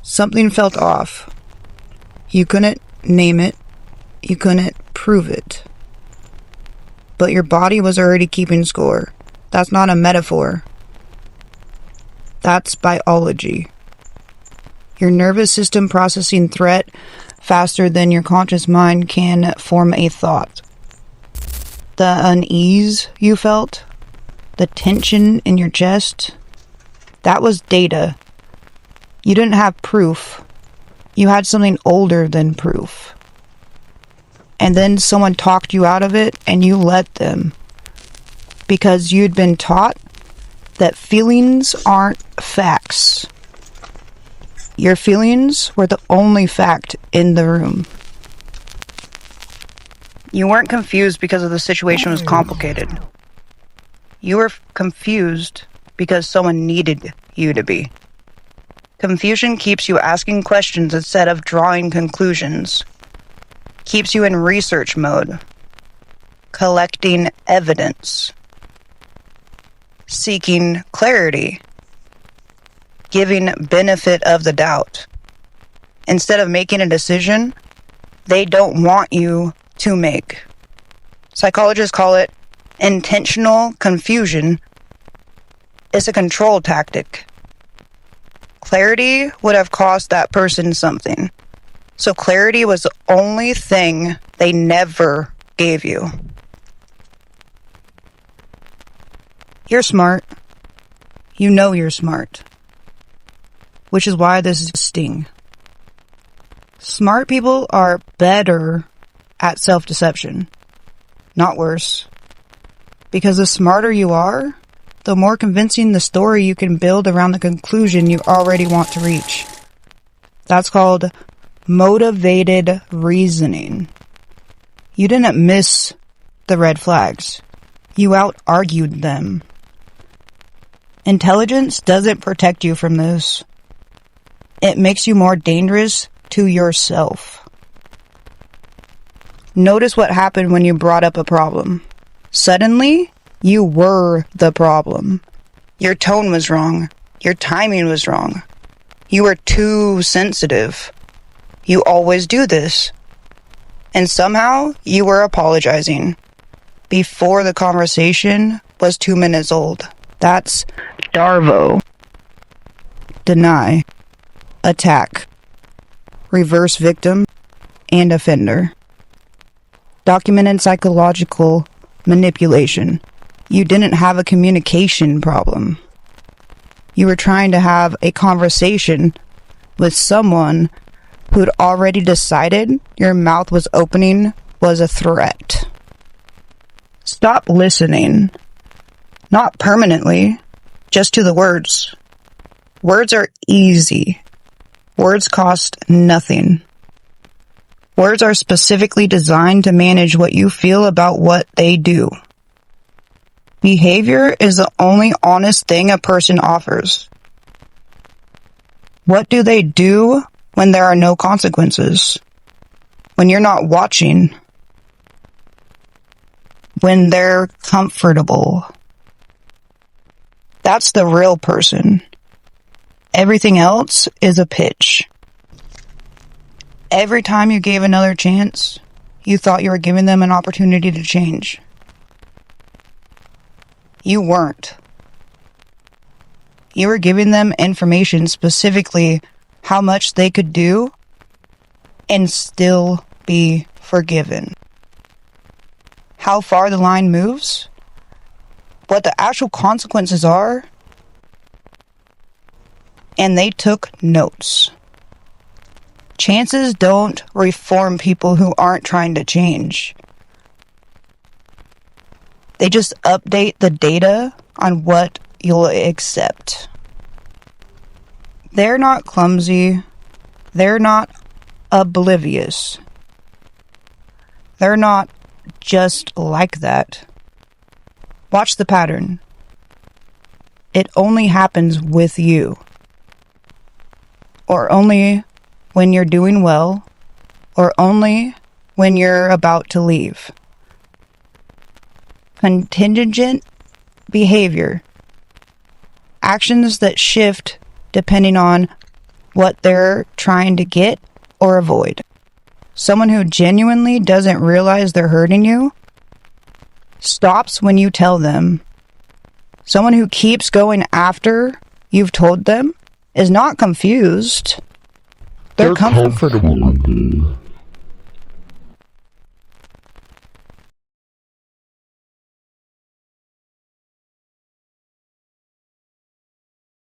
Something felt off. You couldn't name it. You couldn't prove it. But your body was already keeping score. That's not a metaphor. That's biology. Your nervous system processing threat faster than your conscious mind can form a thought. The unease you felt, the tension in your chest, that was data. You didn't have proof. You had something older than proof. And then someone talked you out of it and you let them. Because you'd been taught that feelings aren't facts. Your feelings were the only fact in the room. You weren't confused because the situation was complicated. You were confused because someone needed you to be. Confusion keeps you asking questions instead of drawing conclusions. Keeps you in research mode. Collecting evidence. Seeking clarity. Giving benefit of the doubt. Instead of making a decision, they don't want you to make. Psychologists call it intentional confusion. It's a control tactic. Clarity would have cost that person something. So clarity was the only thing they never gave you. You're smart. You know you're smart. Which is why this is a sting. Smart people are better at self-deception, not worse. Because the smarter you are, the more convincing the story you can build around the conclusion you already want to reach. That's called motivated reasoning. You didn't miss the red flags. You out-argued them. Intelligence doesn't protect you from this. It makes you more dangerous to yourself. Notice what happened when you brought up a problem. Suddenly, you were the problem. Your tone was wrong. Your timing was wrong. You were too sensitive. You always do this. And somehow, you were apologizing before the conversation was 2 minutes old. That's Darvo. Deny. Attack. Reverse victim and offender. Documented psychological manipulation. You didn't have a communication problem. You were trying to have a conversation with someone who'd already decided your mouth was opening was a threat. Stop listening. Not permanently, just to the words. Words are easy. Words cost nothing. Words are specifically designed to manage what you feel about what they do. Behavior is the only honest thing a person offers. What do they do when there are no consequences? When you're not watching? When they're comfortable? That's the real person. Everything else is a pitch. Every time you gave another chance, you thought you were giving them an opportunity to change. You weren't. You were giving them information, specifically how much they could do and still be forgiven. How far the line moves, what the actual consequences are, and they took notes. Chances don't reform people who aren't trying to change. They just update the data on what you'll accept. They're not clumsy. They're not oblivious. They're not just like that. Watch the pattern. It only happens with you. Or only when you're doing well, or only when you're about to leave. Contingent behavior. Actions that shift depending on what they're trying to get or avoid. Someone who genuinely doesn't realize they're hurting you stops when you tell them. Someone who keeps going after you've told them is not confused. They're comfortable.